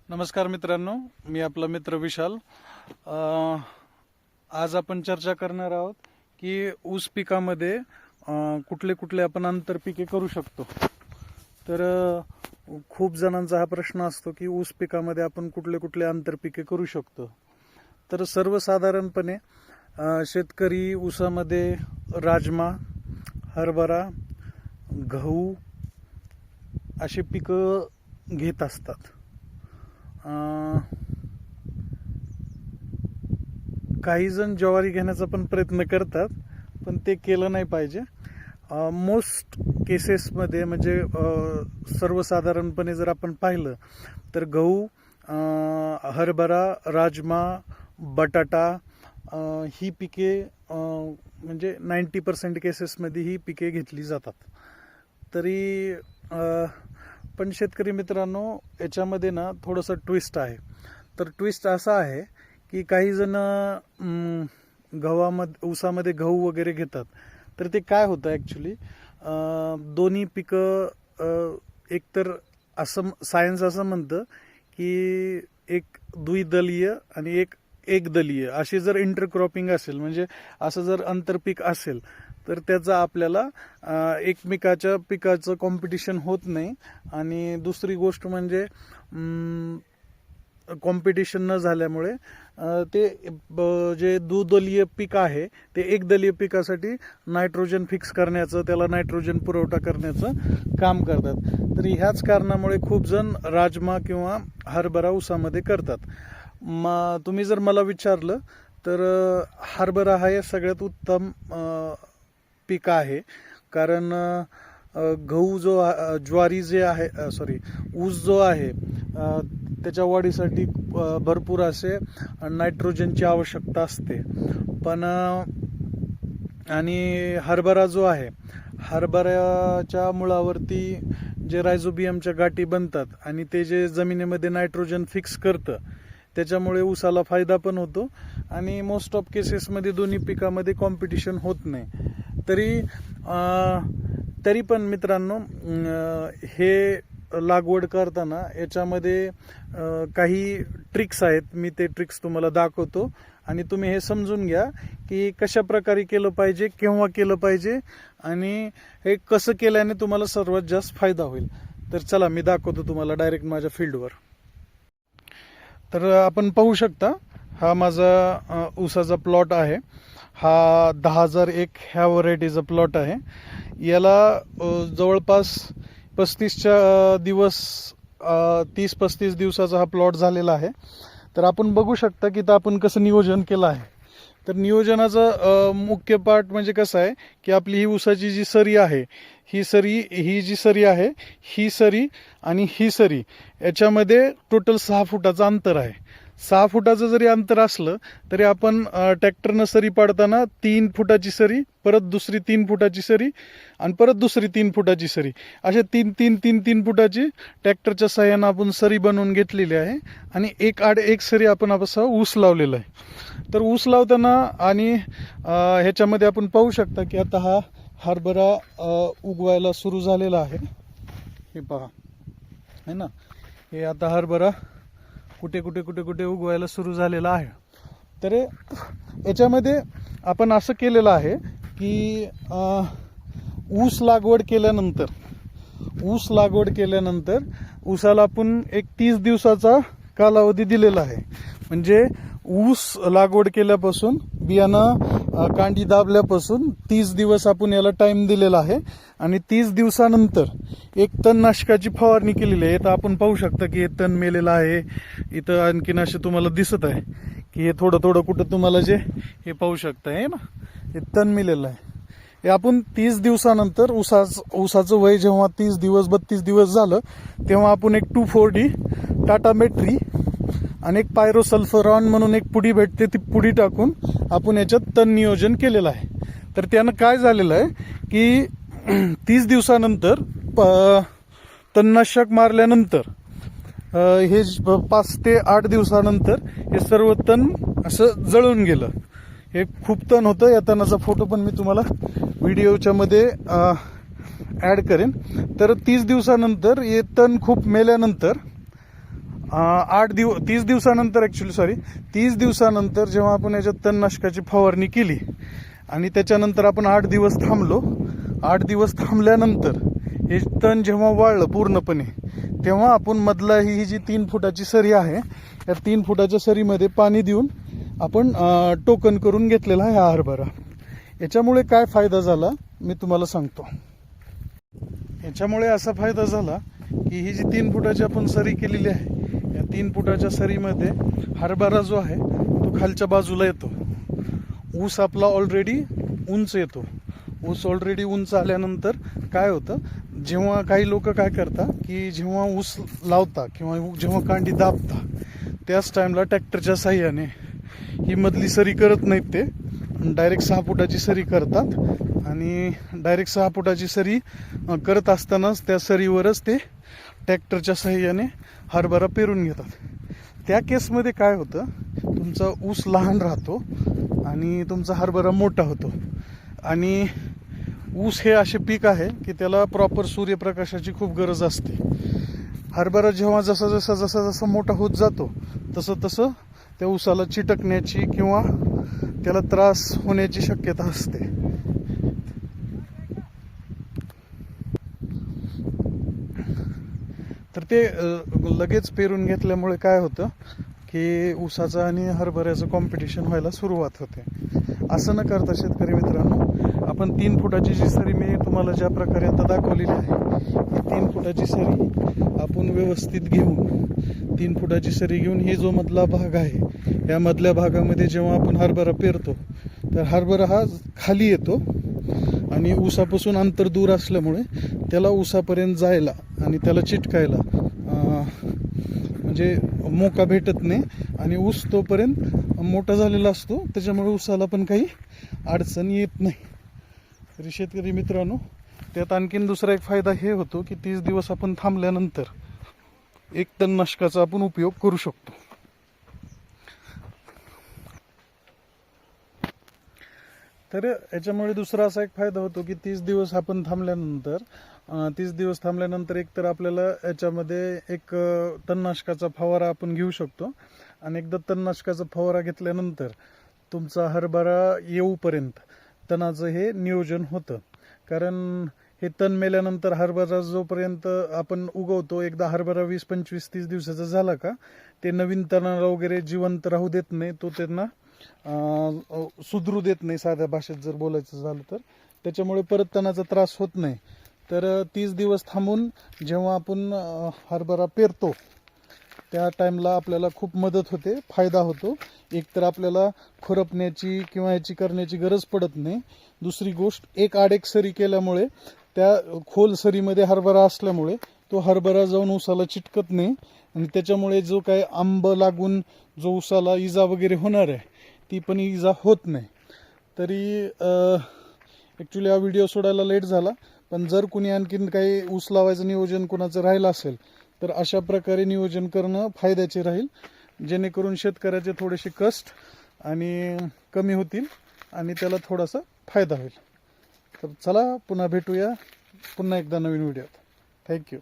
नमस्कार मित्रांनो, मी आपला मित्र विशाल। आज आपण चर्चा करणार आहोत की ऊस पिकामध्ये कुठले कुठले आपण आंतरपिके करू शकतो। तर खूप जणांचा हा प्रश्न असतो की ऊस पिकामध्ये आपण कुठले कुठले आंतरपिके करू शकतो। तर सर्वसाधारणपणे शेतकरी ऊसामध्ये राजमा, हरभरा, गहू अशी पिकं घेत असतात। काही जण ज्वारी घेण्याचा पण प्रयत्न करतात, पण ते केलं नाही पाहिजे। मोस्ट केसेसमध्ये म्हणजे सर्वसाधारणपणे जर आपण पाहिलं तर गहू, हरभरा, राजमा, बटाटा ही पिके म्हणजे 90% केसेसमध्ये ही पिके घेतली जातात। तरी पण शेतकरी मित्रांनो, याच्यामध्ये ना थोडंसं ट्विस्ट आहे। तर ट्विस्ट असा आहे की काही जण ऊसामध्ये गहू वगैरे घेतात। तर ते काय होतं ॲक्च्युली, दोन्ही पिकं एकतर असं सायन्स असं म्हणतं की एक द्विदलीय आणि एक एकदलीय अशी जर इंटरक्रॉपिंग असेल, म्हणजे असं जर आंतरपीक असेल तर त्याचा आपल्याला एकमेकाच्या पिकाचं कॉम्पिटिशन होत नाही। आणि दुसरी गोष्ट म्हणजे कॉम्पिटिशन न झाल्यामुळे ते जे द्विदलीय पीक आहे ते एकदलीय पिकासाठी नायट्रोजन फिक्स करण्याचं, त्याला नायट्रोजन पुरवठा करण्याचं काम करतात। तर ह्याच कारणामुळे खूप जण राजमा किंवा हरभरा ऊसामध्ये करतात। तुम्ही जर मला विचारलं तर हरभरा हा सगळ्यात उत्तम पीक आहे। कारण गहू ज्वारी जे आहे ऊस जो आहे त्याच्या वाढीसाठी भरपूर असे नायट्रोजनची आवश्यकता असते। पण आणि हरभरा जो आहे, हरभऱ्याच्या मुळावरती जे रायझोबियमच्या गाठी बनतात आणि ते जे जमिनीमध्ये नायट्रोजन फिक्स करतं, त्याच्यामुळे ऊसाला फायदा पण होतो आणि मोस्ट ऑफ केसेसमध्ये दोन्ही पिकामध्ये कॉम्पिटिशन होत नाही। तरी पण मित्रांनो, हे लागवड करताना याच्यामध्ये काही ट्रिक्स आहेत। मी ते ट्रिक्स तुम्हाला दाखवतो आणि तुम्ही हे समजून घ्या की कशा प्रकारे केलं पाहिजे, केव्हा केलं पाहिजे आणि हे कसं केल्याने तुम्हाला सर्वात जास्त फायदा होईल। तर चला, मी दाखवतो तुम्हाला डायरेक्ट माझ्या फील्डवर। तर आपण पाहू शकता, हा माझा ऊसाचा प्लॉट आहे। हा 10,001 ह्या व्हरायटीचा प्लॉट आहे। याला जवळपास 35 दिवस 30-35 दिवसाचा हा प्लॉट झालेला आहे। तर आपण बघू शकता की आपण कसं नियोजन केलं आहे। तर नियोजनाचा मुख्य पार्ट म्हणजे कसं आहे की आपली ही ऊसाची जी सरी आहे, ही जी सरी आहे, ही सरी आणि ही सरी याच्यामध्ये टोटल 6 फुटाचं अंतर आहे। 6 फुटाचं जरी अंतर असलं तरी आपण ट्रॅक्टरनं सरी पाडताना 3 फुटाची सरी, परत दुसरी 3 फुटाची सरी आणि परत दुसरी 3 फुटाची सरी, अशा 3 फुटाची ट्रॅक्टरच्या सहाय्यानं आपण सरी बनवून घेतलेली आहे। आणि एक आड एक सरी आपण असा ऊस लावलेला आहे। तर ऊस लावताना आणि ह्याच्यामध्ये आपण पाहू शकता की आता हा हरभरा उगवायला सुरू झालेला आहे। हे पहा, है ना, हे आता हरभरा कुठे कुठे कुठे कुठे उगवायला सुरू झालेला आहे। तर याच्यामध्ये आपण असं केलेलं आहे की ऊस लागवड केल्यानंतर ऊसाला आपण एक 30 दिवसाचा कालावधी दिलेला आहे। म्हणजे ऊस लागवड केल्यापासून, बियाणं कांडी दाबल्यापासून 30 दिवस आपण याला टाइम दिलेला आहे। आणि 30 दिवसानंतर एक तणनाशकाची फवारणी केलेली आहे। तर आपण पाहू शकता की हे तण मेलेलं आहे। इथं आणखीन असे तुम्हाला दिसत आहे की हे थोडं थोडं कुठं तुम्हाला जे हे पाहू शकता आहे ना, हे तण मेलेलं आहे। हे आपण 30 दिवसानंतर ऊसाचं वय जेव्हा 30 दिवस 32 दिवस झालं, तेव्हा आपण एक 2,4-D टाटा मेट्री आणि एक पायरोसल्फरॉन म्हणून एक पुडी भेटते, ती पुडी टाकून आपण याच्यात तण नियोजन केलेलं आहे। तर त्यानं काय झालेलं आहे की 30 दिवसानंतर तणनाशक मारल्यानंतर हे 5 ते 8 दिवसानंतर हे सर्व तण असं जळून गेलं। हे खूप तण होतं। या तणाचा फोटो पण मी तुम्हाला व्हिडिओच्या मध्ये ॲड करेन। तर 30 दिवसानंतर हे तण खूप मेल्यानंतर 30 दिवसानंतर, ॲक्च्युली सॉरी, 30 दिवसानंतर जेव्हा आपण याच्यात तणनाशकाची फवारणी केली आणि त्याच्यानंतर आपण 8 दिवस थांबलो, 8 दिवस थांबल्यानंतर हे तण जेव्हा वाळलं पूर्णपणे, तेव्हा आपण मधला ही जी 3 फुटाची सरी आहे, या 3 फुटाच्या सरीमध्ये पाणी देऊन आपण टोकन करून घेतलेला आहे हा हरभरा. याच्यामुळे काय फायदा झाला मी तुम्हाला सांगतो. याच्यामुळे असा फायदा झाला की ही जी 3 फुटाची आपण सरी केलेली आहे, या 3 फुटाच्या सरीमध्ये हरभरा जो आहे तो खालच्या बाजूला येतो. ऊस आपला ऑलरेडी उंच येतो. ऊस ऑलरेडी उंच आल्यानंतर काय होतं, जेव्हा काही लोक काय करतात की जेव्हा ऊस लावता किंवा जेव्हा कांडी दाबता त्याच टाइमला ट्रॅक्टरच्या साह्याने ही मधली सरी करत नाहीत, ते डायरेक्ट 6 फुटाची सरी करतात आणि डायरेक्ट 6 फुटाची सरी करत असतानाच त्या सरीवरच ते ट्रॅक्टरच्या साह्याने हरभरा पेरून घेतात. त्या केसमध्ये काय होतं, तुमचा ऊस लहान राहतो आणि तुमचा हरभरा मोठा होतो. आणि ऊस हे असे पीक आहे की त्याला प्रॉपर सूर्यप्रकाशाची खूप गरज असते. हरभरा जेव्हा जसा मोठा होत जातो तसं त्या ऊसाला चिटकण्याची किंवा त्याला त्रास होण्याची शक्यता असते. तर ते लगेच पेरून घेतल्यामुळे काय होतं की ऊसाचं आणि हरभऱ्याचं कॉम्पिटिशन व्हायला सुरुवात होते. असं न करता शेतकरी मित्रांनो, आपण 3 फुटाची जी सरी मी तुम्हाला ज्या प्रकारे आता दाखवलेली आहे, ही 3 फुटाची सरी आपण व्यवस्थित घेऊन 3 फुटाची सरी घेऊन ही जो मधला भाग आहे, या मधल्या भागामध्ये जेव्हा आपण हरभरा पेरतो तर हरभरा हा खाली येतो आणि ऊसापासून अंतर दूर असल्यामुळे त्याला ऊसापर्यंत जायला आणि त्याला चिटकायला म्हणजे मोका भेटत नाही आणि ऊस तोपर्यंत मोठा झालेला असतो, त्याच्यामुळे ऊसाला पण काही अडचण येत नाही. तरी शेतकरी मित्रांनो, त्यात आणखीन दुसरा एक फायदा हे होतो की 30 दिवस आपण थांबल्यानंतर 1 तणनाशकाचा आपण उपयोग करू शकतो. तर याच्यामुळे दुसरा असा एक फायदा होतो की 30 दिवस आपण थांबल्यानंतर एक तर आपल्याला याच्यामध्ये एक तणनाशकाचा फवारा आपण घेऊ शकतो. आणि एकदा तणनाशकाचा फवारा घेतल्यानंतर तुमचा हरभरा येऊपर्यंत तणाचं हे नियोजन होतं. कारण हे तण मेल्यानंतर हरभरा जोपर्यंत आपण उगवतो, एकदा हरभरा 20, 25, 30 दिवसाचा झाला का ते नवीन तणाला वगैरे जिवंत राहू देत नाही, तो त्यांना सुधरू देत नाही, साध्या भाषेत जर बोलायचं झालं तर. त्याच्यामुळे परत तणाचा त्रास होत नाही. तर 30 दिवस थांबून जेव्हा आपण हरभरा पेरतो त्या टाइमला आपल्याला खूप मदत होते, फायदा होतो. एक तर आपल्याला खुरपण्याची किंवा याची करण्याची गरज पडत नाही. दुसरी गोष्ट, एक आडेक सरी केल्यामुळे त्या खोल सरीमध्ये हरभरा असल्यामुळे तो हरभरा जाऊन ऊसाला चिटकत नाही आणि त्याच्यामुळे जो काही आंब लागून जो ऊसाला इजा वगैरे होणार आहे ती पण इजा होत नाही. तरी ॲक्च्युली हा व्हिडिओ सोडायला लेट झाला, पण जर कुणी आणखीन काही ऊस लावायचं नियोजन कुणाचं राहिलं असेल तर अशा प्रकारे नियोजन करणं फायद्याचे राहील, जेणेकरून शेतकऱ्याचे थोडेसे कष्ट आणि कमी होतील आणि त्याला थोडासा फायदा होईल. तर चला पुन्हा भेटूया पुन्हा एकदा नवीन व्हिडिओत. थँक्यू.